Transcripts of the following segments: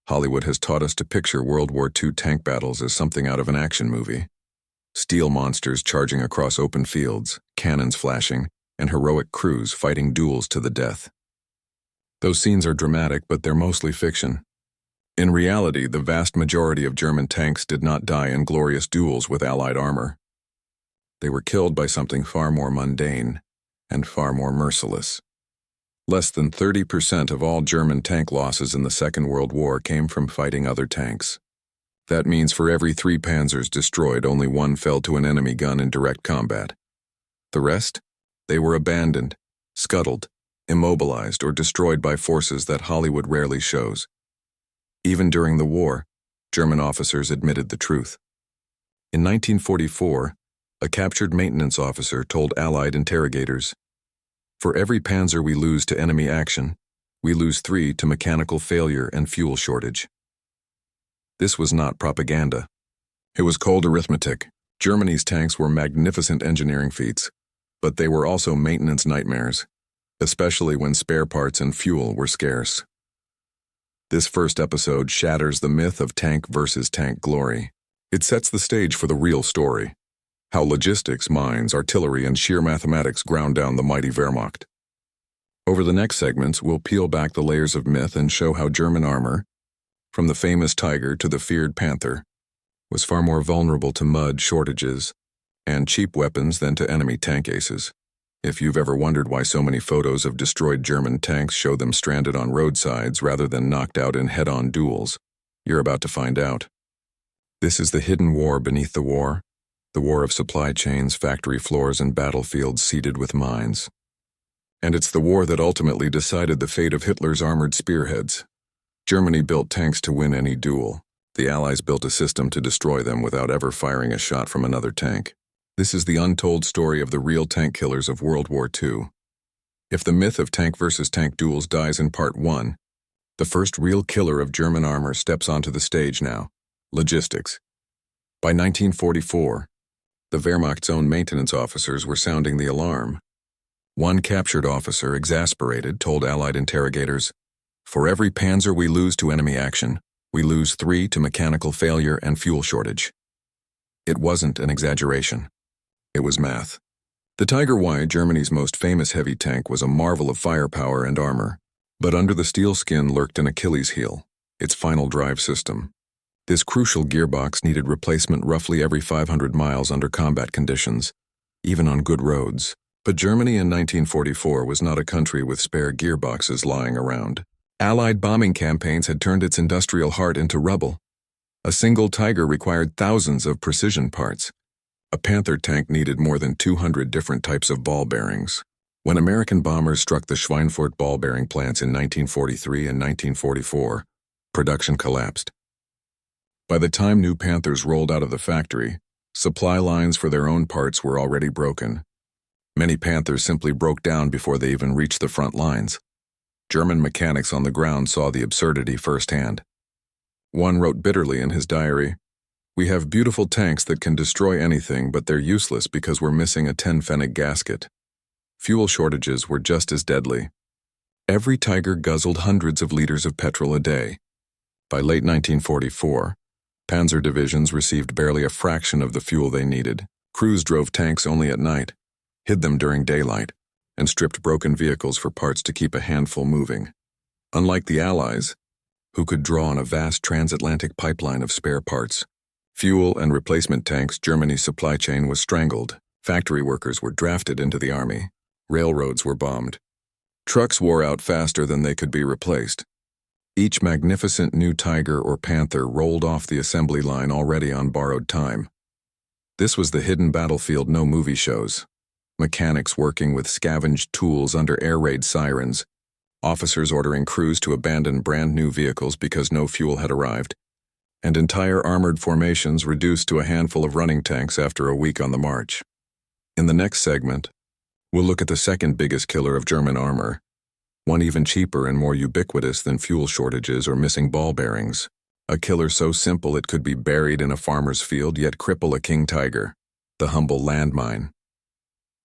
Hollywood has taught us to picture World War II tank battles as something out of an action movie. Steel monsters charging across open fields, cannons flashing, and heroic crews fighting duels to the death. Those scenes are dramatic, but they're mostly fiction. In reality, the vast majority of German tanks did not die in glorious duels with Allied armor. They were killed by something far more mundane and far more merciless. Less than 30% of all German tank losses in the Second World War came from fighting other tanks. That means for every 3 panzers destroyed, only 1 fell to an enemy gun in direct combat. The rest? They were abandoned, scuttled, immobilized, or destroyed by forces that Hollywood rarely shows. Even during the war, German officers admitted the truth. In 1944, a captured maintenance officer told Allied interrogators, "For every panzer we lose to enemy action, we lose 3 to mechanical failure and fuel shortage." This was not propaganda. It was cold arithmetic. Germany's tanks were magnificent engineering feats, but they were also maintenance nightmares, especially when spare parts and fuel were scarce. This first episode shatters the myth of tank versus tank glory. It sets the stage for the real story, how logistics, mines, artillery, and sheer mathematics ground down the mighty Wehrmacht. Over the next segments, we'll peel back the layers of myth and show how German armor, from the famous Tiger to the feared Panther, was far more vulnerable to mud, shortages, and cheap weapons than to enemy tank aces. If you've ever wondered why so many photos of destroyed German tanks show them stranded on roadsides rather than knocked out in head-on duels, you're about to find out. This is the hidden war beneath the war of supply chains, factory floors, and battlefields seeded with mines. And it's the war that ultimately decided the fate of Hitler's armored spearheads. Germany built tanks to win any duel. The Allies built a system to destroy them without ever firing a shot from another tank. This is the untold story of the real tank killers of World War II. If the myth of tank versus tank duels dies in Part 1, the first real killer of German armor steps onto the stage now: logistics. By 1944, the Wehrmacht's own maintenance officers were sounding the alarm. One captured officer, exasperated, told Allied interrogators, "For every panzer we lose to enemy action, we lose 3 to mechanical failure and fuel shortage." It wasn't an exaggeration. It was math. The Tiger Y, Germany's most famous heavy tank, was a marvel of firepower and armor. But under the steel skin lurked an Achilles heel, its final drive system. This crucial gearbox needed replacement roughly every 500 miles under combat conditions, even on good roads. But Germany in 1944 was not a country with spare gearboxes lying around. Allied bombing campaigns had turned its industrial heart into rubble. A single Tiger required thousands of precision parts. A Panther tank needed more than 200 different types of ball bearings. When American bombers struck the Schweinfurt ball bearing plants in 1943 and 1944, production collapsed. By the time new Panthers rolled out of the factory, supply lines for their own parts were already broken. Many Panthers simply broke down before they even reached the front lines. German mechanics on the ground saw the absurdity firsthand. One wrote bitterly in his diary, "We have beautiful tanks that can destroy anything, but they're useless because we're missing a 10-pfennig gasket." Fuel shortages were just as deadly. Every Tiger guzzled hundreds of liters of petrol a day. By late 1944, Panzer divisions received barely a fraction of the fuel they needed. Crews drove tanks only at night, hid them during daylight, and stripped broken vehicles for parts to keep a handful moving. Unlike the Allies, who could draw on a vast transatlantic pipeline of spare parts, fuel and replacement tanks, Germany's supply chain was strangled. Factory workers were drafted into the army. Railroads were bombed. Trucks wore out faster than they could be replaced. Each magnificent new Tiger or Panther rolled off the assembly line already on borrowed time. This was the hidden battlefield no movie shows. Mechanics working with scavenged tools under air raid sirens, officers ordering crews to abandon brand new vehicles because no fuel had arrived, and entire armored formations reduced to a handful of running tanks after a week on the march. In the next segment, we'll look at the second biggest killer of German armor, one even cheaper and more ubiquitous than fuel shortages or missing ball bearings. A killer so simple it could be buried in a farmer's field yet cripple a king tiger, the humble landmine.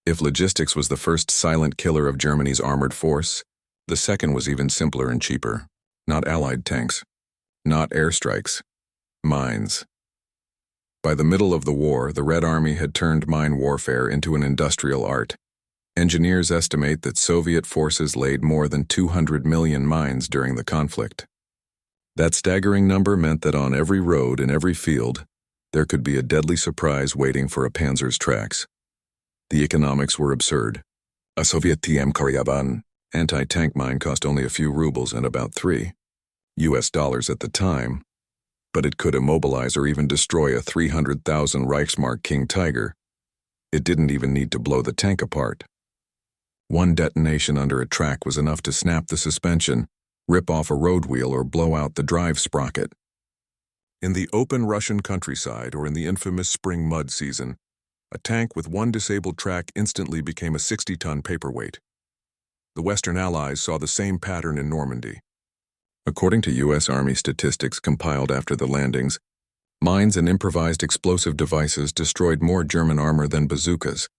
If logistics was the first silent killer of Germany's armored force, the second was even simpler and cheaper. Not Allied tanks, Not airstrikes. Mines. By the middle of the war, the Red Army had turned mine warfare into an industrial art. Engineers estimate that Soviet forces laid more than 200 million mines during the conflict. That staggering number meant that on every road in every field, there could be a deadly surprise waiting for a panzer's tracks. The economics were absurd. A Soviet TM Karyavan anti-tank mine cost only a few rubles and about $3 at the time, but it could immobilize or even destroy a 300,000 Reichsmark King Tiger. It didn't even need to blow the tank apart. One detonation under a track was enough to snap the suspension, rip off a road wheel, or blow out the drive sprocket. In the open Russian countryside or in the infamous spring mud season, a tank with one disabled track instantly became a 60-ton paperweight. The Western Allies saw the same pattern in Normandy. According to U.S. Army statistics compiled after the landings, mines and improvised explosive devices destroyed more German armor than bazookas,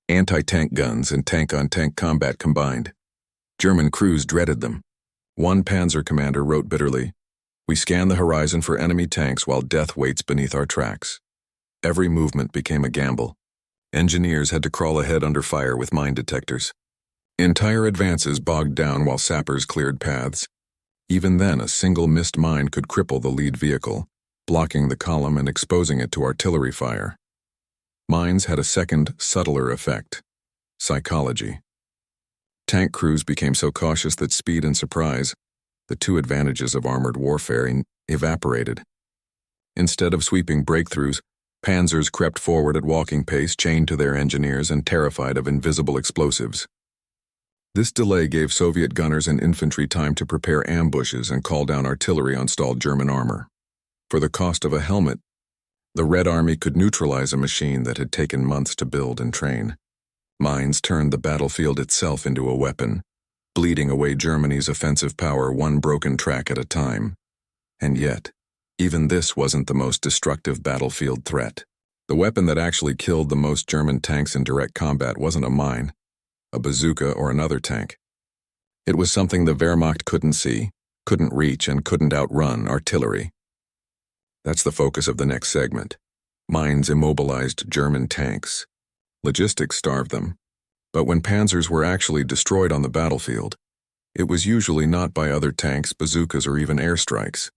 anti-tank guns, and tank-on-tank combat combined. German crews dreaded them. One panzer commander wrote bitterly, "We scan the horizon for enemy tanks while death waits beneath our tracks." Every movement became a gamble. Engineers had to crawl ahead under fire with mine detectors. Entire advances bogged down while sappers cleared paths. Even then, a single missed mine could cripple the lead vehicle, blocking the column and exposing it to artillery fire. Mines had a second, subtler effect: psychology. Tank crews became so cautious that speed and surprise, the two advantages of armored warfare, evaporated. Instead of sweeping breakthroughs, panzers crept forward at walking pace, chained to their engineers and terrified of invisible explosives. This delay gave Soviet gunners and infantry time to prepare ambushes and call down artillery on stalled German armor. For the cost of a helmet, the Red Army could neutralize a machine that had taken months to build and train. Mines turned the battlefield itself into a weapon, bleeding away Germany's offensive power one broken track at a time. And yet, even this wasn't the most destructive battlefield threat. The weapon that actually killed the most German tanks in direct combat wasn't a mine, a bazooka, or another tank. It was something the Wehrmacht couldn't see, couldn't reach, and couldn't outrun: artillery. That's the focus of the next segment. Mines immobilized German tanks. Logistics starved them. But when panzers were actually destroyed on the battlefield, it was usually not by other tanks, bazookas, or even airstrikes.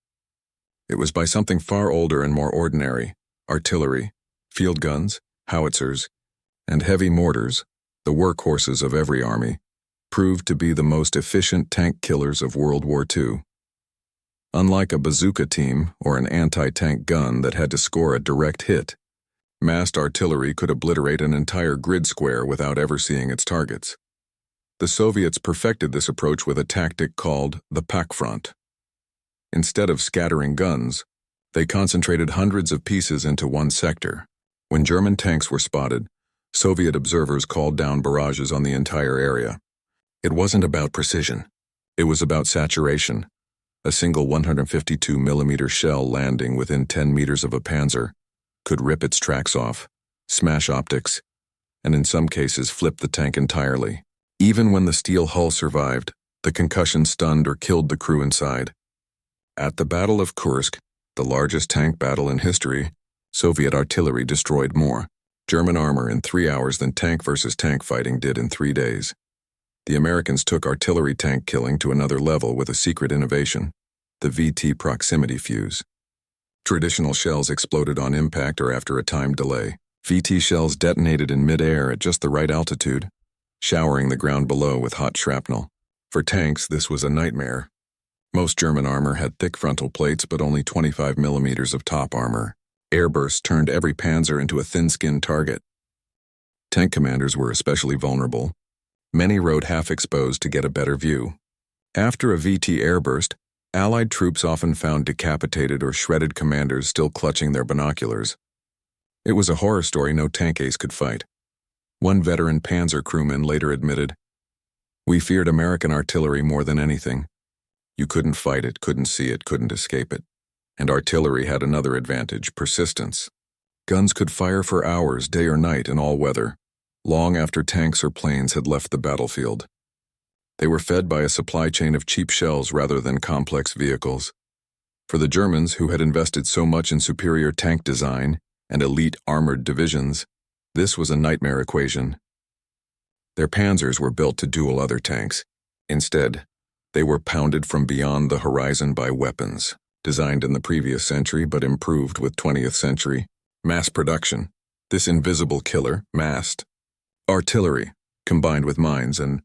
It was by something far older and more ordinary: artillery, field guns, howitzers, and heavy mortars, the workhorses of every army, proved to be the most efficient tank killers of World War II. Unlike a bazooka team or an anti-tank gun that had to score a direct hit, massed artillery could obliterate an entire grid square without ever seeing its targets. The Soviets perfected this approach with a tactic called the pack front. Instead of scattering guns, they concentrated hundreds of pieces into one sector. When German tanks were spotted, Soviet observers called down barrages on the entire area. It wasn't about precision. It was about saturation. A single 152mm shell landing within 10 meters of a panzer could rip its tracks off, smash optics, and in some cases flip the tank entirely. Even when the steel hull survived, the concussion stunned or killed the crew inside. At the Battle of Kursk, the largest tank battle in history, Soviet artillery destroyed more German armor in 3 hours than tank versus tank fighting did in 3 days. The Americans took artillery tank killing to another level with a secret innovation: the VT proximity fuse. Traditional shells exploded on impact or after a timed delay. VT shells detonated in mid-air at just the right altitude, showering the ground below with hot shrapnel. For tanks, this was a nightmare. Most German armor had thick frontal plates but only 25 millimeters of top armor. Airbursts turned every panzer into a thin-skinned target. Tank commanders were especially vulnerable. Many rode half-exposed to get a better view. After a VT airburst, Allied troops often found decapitated or shredded commanders still clutching their binoculars. It was a horror story no tank ace could fight. One veteran panzer crewman later admitted, "We feared American artillery more than anything. You couldn't fight it, couldn't see it, couldn't escape it. And artillery had another advantage: persistence. Guns could fire for hours, day or night, in all weather, long after tanks or planes had left the battlefield. They were fed by a supply chain of cheap shells rather than complex vehicles. For the Germans, who had invested so much in superior tank design and elite armored divisions, this was a nightmare equation. Their panzers were built to duel other tanks. Instead, they were pounded from beyond the horizon by weapons, designed in the previous century but improved with 20th century mass production. This invisible killer, massed artillery, combined with mines and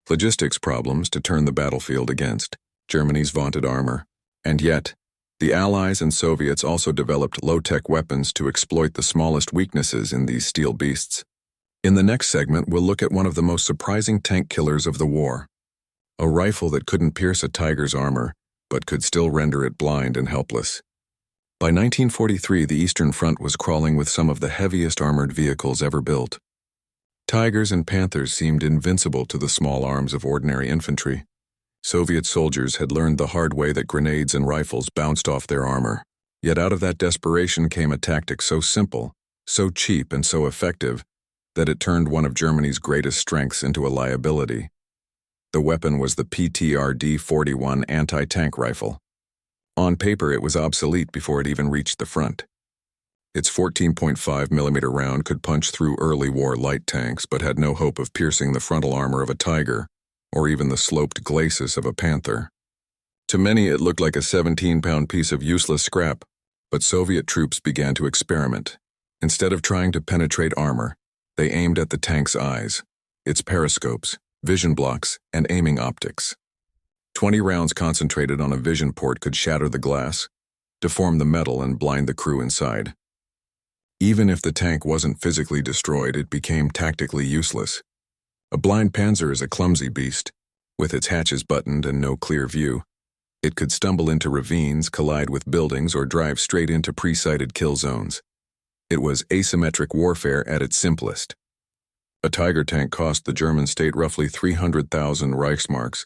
logistics problems to turn the battlefield against Germany's vaunted armor. And yet, the Allies and Soviets also developed low-tech weapons to exploit the smallest weaknesses in these steel beasts. In the next segment, we'll look at one of the most surprising tank killers of the war. A rifle that couldn't pierce a tiger's armor, but could still render it blind and helpless. By 1943, the Eastern Front was crawling with some of the heaviest armored vehicles ever built. Tigers and Panthers seemed invincible to the small arms of ordinary infantry. Soviet soldiers had learned the hard way that grenades and rifles bounced off their armor. Yet out of that desperation came a tactic so simple, so cheap, and so effective that it turned one of Germany's greatest strengths into a liability. The weapon was the PTRD-41 anti-tank rifle. On paper, it was obsolete before it even reached the front. Its 14.5mm round could punch through early war light tanks but had no hope of piercing the frontal armor of a Tiger or even the sloped glacis of a Panther. To many, it looked like a 17-pound piece of useless scrap, but Soviet troops began to experiment. Instead of trying to penetrate armor, they aimed at the tank's eyes, its periscopes, vision blocks, and aiming optics. 20 rounds concentrated on a vision port could shatter the glass, deform the metal, and blind the crew inside. Even if the tank wasn't physically destroyed, it became tactically useless. A blind panzer is a clumsy beast. With its hatches buttoned and no clear view, it could stumble into ravines, collide with buildings, or drive straight into pre-sighted kill zones. It was asymmetric warfare at its simplest. A Tiger tank cost the German state roughly 300,000 Reichsmarks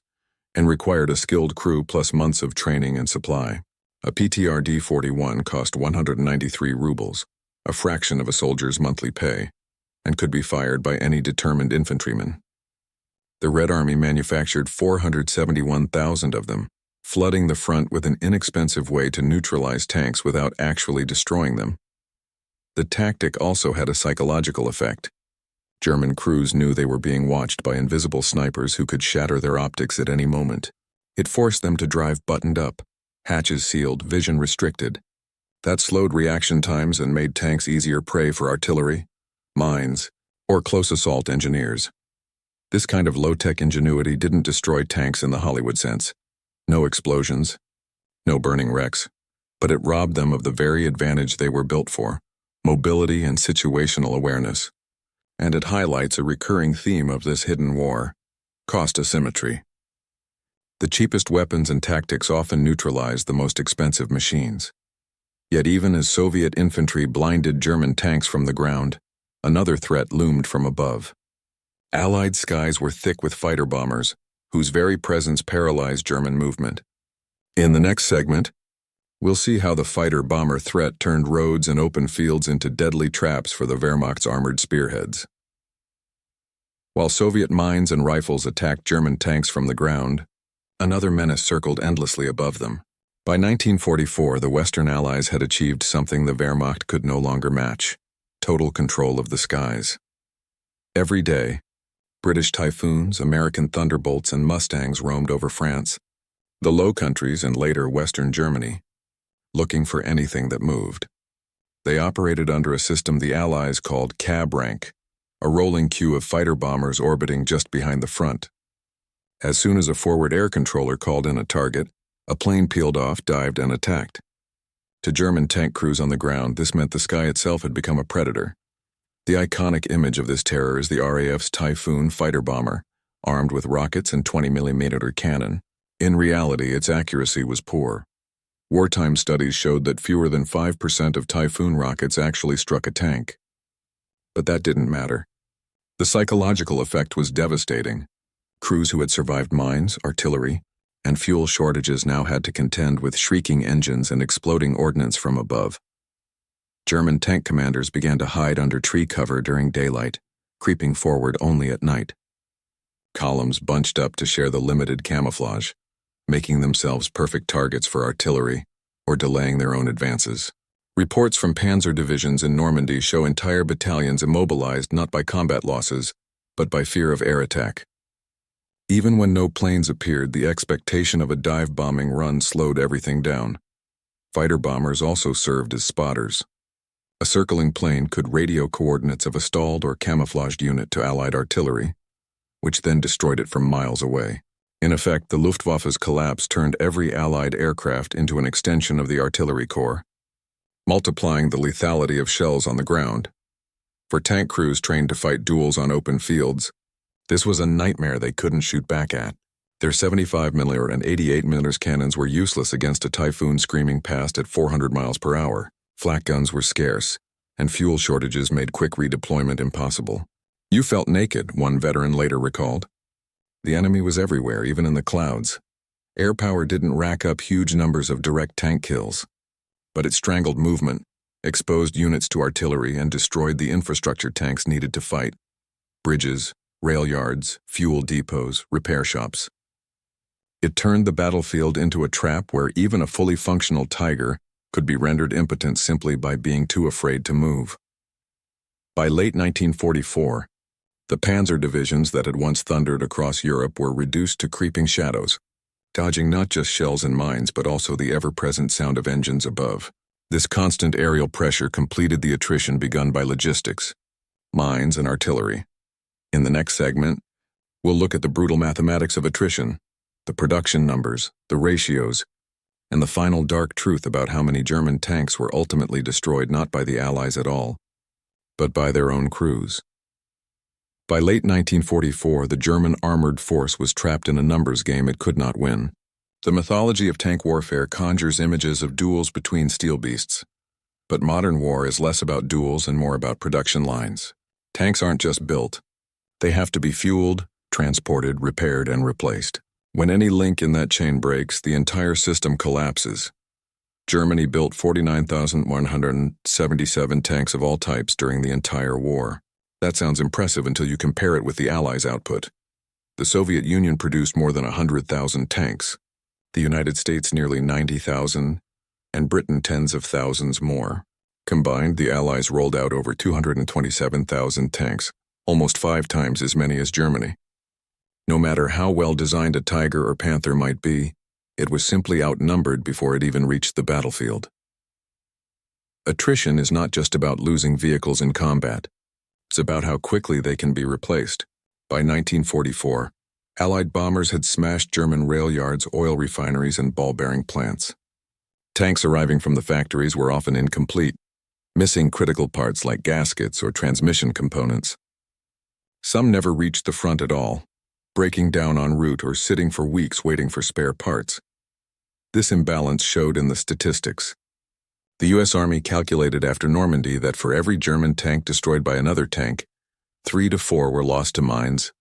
and required a skilled crew plus months of training and supply. A PTRD-41 cost 193 rubles, a fraction of a soldier's monthly pay, and could be fired by any determined infantryman. The Red Army manufactured 471,000 of them, flooding the front with an inexpensive way to neutralize tanks without actually destroying them. The tactic also had a psychological effect. German crews knew they were being watched by invisible snipers who could shatter their optics at any moment. It forced them to drive buttoned up, hatches sealed, vision restricted. That slowed reaction times and made tanks easier prey for artillery, mines, or close assault engineers. This kind of low-tech ingenuity didn't destroy tanks in the Hollywood sense. No explosions, no burning wrecks, but it robbed them of the very advantage they were built for, mobility and situational awareness. And it highlights a recurring theme of this hidden war: cost asymmetry. The cheapest weapons and tactics often neutralize the most expensive machines. Yet even as Soviet infantry blinded German tanks from the ground, another threat loomed from above. Allied skies were thick with fighter bombers, whose very presence paralyzed German movement. In the next segment, we'll see how the fighter-bomber threat turned roads and open fields into deadly traps for the Wehrmacht's armored spearheads. While Soviet mines and rifles attacked German tanks from the ground, another menace circled endlessly above them. By 1944, the Western Allies had achieved something the Wehrmacht could no longer match: total control of the skies. Every day, British Typhoons, American Thunderbolts, and Mustangs roamed over France, the Low Countries, and later Western Germany, looking for anything that moved. They operated under a system the Allies called cab rank, a rolling queue of fighter bombers orbiting just behind the front. As soon as a forward air controller called in a target, a plane peeled off, dived, and attacked. To German tank crews on the ground, this meant the sky itself had become a predator. The iconic image of this terror is the RAF's Typhoon fighter bomber, armed with rockets and 20mm cannon. In reality, its accuracy was poor. Wartime studies showed that fewer than 5% of Typhoon rockets actually struck a tank. But that didn't matter. The psychological effect was devastating. Crews who had survived mines, artillery, and fuel shortages now had to contend with shrieking engines and exploding ordnance from above. German tank commanders began to hide under tree cover during daylight, creeping forward only at night. Columns bunched up to share the limited camouflage, making themselves perfect targets for artillery, or delaying their own advances. Reports from panzer divisions in Normandy show entire battalions immobilized not by combat losses, but by fear of air attack. Even when no planes appeared, the expectation of a dive-bombing run slowed everything down. Fighter bombers also served as spotters. A circling plane could radio coordinates of a stalled or camouflaged unit to Allied artillery, which then destroyed it from miles away. In effect, the Luftwaffe's collapse turned every Allied aircraft into an extension of the artillery corps, multiplying the lethality of shells on the ground. For tank crews trained to fight duels on open fields, this was a nightmare they couldn't shoot back at. Their 75mm and 88mm cannons were useless against a typhoon screaming past at 400 miles per hour. Flak guns were scarce, and fuel shortages made quick redeployment impossible. "You felt naked," one veteran later recalled. The enemy was everywhere, even in the clouds. Air power didn't rack up huge numbers of direct tank kills, but it strangled movement, exposed units to artillery, and destroyed the infrastructure tanks needed to fight: bridges, rail yards, fuel depots, repair shops. It turned the battlefield into a trap where even a fully functional Tiger could be rendered impotent simply by being too afraid to move. By late 1944, the panzer divisions that had once thundered across Europe were reduced to creeping shadows, dodging not just shells and mines but also the ever-present sound of engines above. This constant aerial pressure completed the attrition begun by logistics, mines, and artillery. In the next segment, we'll look at the brutal mathematics of attrition, the production numbers, the ratios, and the final dark truth about how many German tanks were ultimately destroyed not by the Allies at all, but by their own crews. By late 1944, the German armored force was trapped in a numbers game it could not win. The mythology of tank warfare conjures images of duels between steel beasts, but modern war is less about duels and more about production lines. Tanks aren't just built. They have to be fueled, transported, repaired, and replaced. When any link in that chain breaks, the entire system collapses. Germany built 49,177 tanks of all types during the entire war. That sounds impressive until you compare it with the Allies' output. The Soviet Union produced more than 100,000 tanks, the United States nearly 90,000, and Britain tens of thousands more. Combined, the Allies rolled out over 227,000 tanks, almost 5 times as many as Germany. No matter how well designed a Tiger or Panther might be, it was simply outnumbered before it even reached the battlefield. Attrition is not just about losing vehicles in combat. It's about how quickly they can be replaced. By 1944, Allied bombers had smashed German rail yards, oil refineries, and ball-bearing plants. Tanks arriving from the factories were often incomplete, missing critical parts like gaskets or transmission components. Some never reached the front at all, breaking down en route or sitting for weeks waiting for spare parts. This imbalance showed in the statistics. The U.S. Army calculated after Normandy that for every German tank destroyed by another tank, 3 to 4 were lost to mines,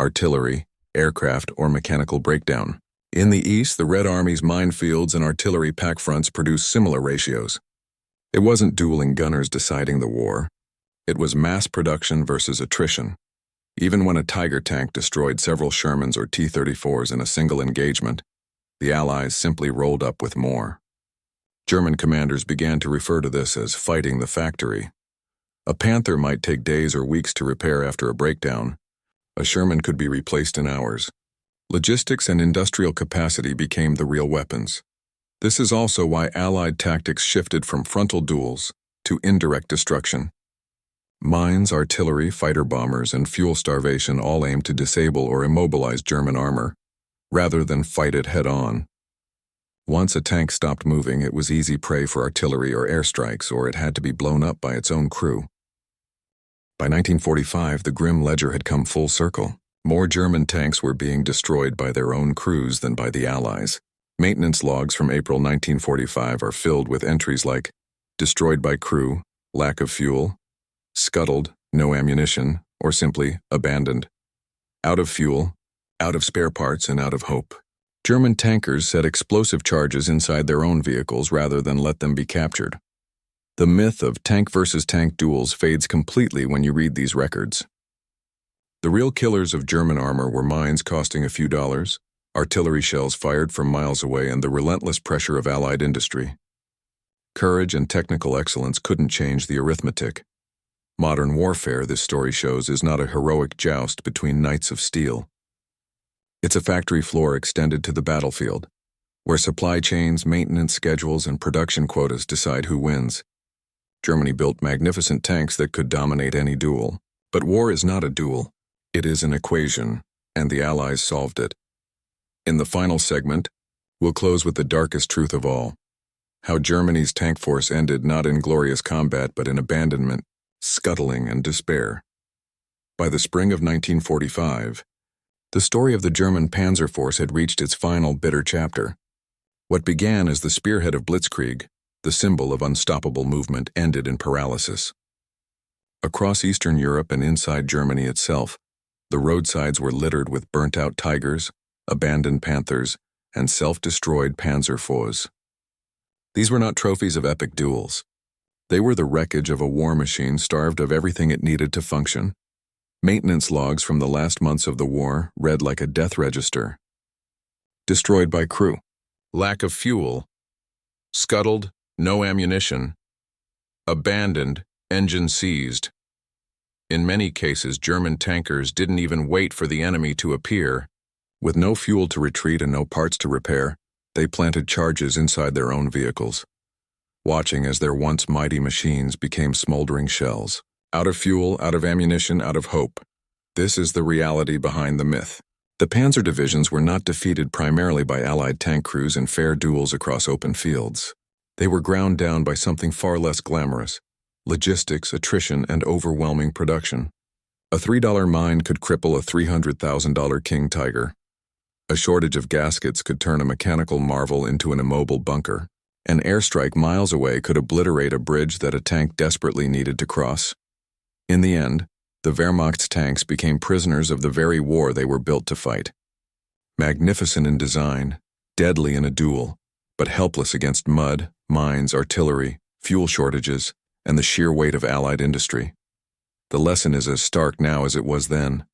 artillery, aircraft, or mechanical breakdown. In the East, the Red Army's minefields and artillery pack fronts produced similar ratios. It wasn't dueling gunners deciding the war. It was mass production versus attrition. Even when a Tiger tank destroyed several Shermans or T-34s in a single engagement, the Allies simply rolled up with more. German commanders began to refer to this as fighting the factory. A Panther might take days or weeks to repair after a breakdown. A Sherman could be replaced in hours. Logistics and industrial capacity became the real weapons. This is also why Allied tactics shifted from frontal duels to indirect destruction. Mines, artillery, fighter bombers, and fuel starvation all aimed to disable or immobilize German armor, rather than fight it head-on. Once a tank stopped moving, it was easy prey for artillery or airstrikes, or it had to be blown up by its own crew. By 1945, the grim ledger had come full circle. More German tanks were being destroyed by their own crews than by the Allies. Maintenance logs from April 1945 are filled with entries like destroyed by crew, lack of fuel, scuttled, no ammunition, or simply abandoned, out of fuel, out of spare parts, and out of hope. German tankers set explosive charges inside their own vehicles rather than let them be captured. The myth of tank versus tank duels fades completely when you read these records. The real killers of German armor were mines costing a few dollars, artillery shells fired from miles away, and the relentless pressure of Allied industry. Courage and technical excellence couldn't change the arithmetic. Modern warfare, this story shows, is not a heroic joust between knights of steel. It's a factory floor extended to the battlefield, where supply chains, maintenance schedules, and production quotas decide who wins. Germany built magnificent tanks that could dominate any duel. But war is not a duel. It is an equation, and the Allies solved it. In the final segment, we'll close with the darkest truth of all: how Germany's tank force ended not in glorious combat but in abandonment, scuttling, and despair. By the spring of 1945, the story of the German Panzer Force had reached its final bitter chapter. What began as the spearhead of Blitzkrieg, the symbol of unstoppable movement, ended in paralysis. Across Eastern Europe and inside Germany itself, the roadsides were littered with burnt-out Tigers, abandoned Panthers, and self-destroyed Panzerfoes. These were not trophies of epic duels. They were the wreckage of a war machine starved of everything it needed to function. Maintenance logs from the last months of the war read like a death register. Destroyed by crew. Lack of fuel. Scuttled, no ammunition. Abandoned, engine seized. In many cases, German tankers didn't even wait for the enemy to appear. With no fuel to retreat and no parts to repair, they planted charges inside their own vehicles, watching as their once mighty machines became smoldering shells. Out of fuel, out of ammunition, out of hope. This is the reality behind the myth. The Panzer divisions were not defeated primarily by Allied tank crews in fair duels across open fields. They were ground down by something far less glamorous: logistics, attrition, and overwhelming production. A $3 mine could cripple a $300,000 King Tiger. A shortage of gaskets could turn a mechanical marvel into an immobile bunker. An airstrike miles away could obliterate a bridge that a tank desperately needed to cross. In the end, the Wehrmacht's tanks became prisoners of the very war they were built to fight. Magnificent in design, deadly in a duel, but helpless against mud, mines, artillery, fuel shortages, and the sheer weight of Allied industry. The lesson is as stark now as it was then.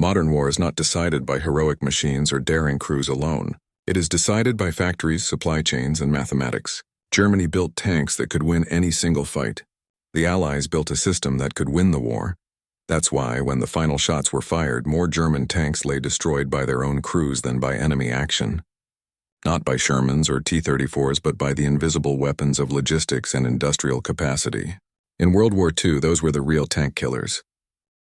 Modern war is not decided by heroic machines or daring crews alone. It is decided by factories, supply chains, and mathematics. Germany built tanks that could win any single fight. The Allies built a system that could win the war. That's why, when the final shots were fired, more German tanks lay destroyed by their own crews than by enemy action. Not by Shermans or T-34s, but by the invisible weapons of logistics and industrial capacity. In World War II, those were the real tank killers.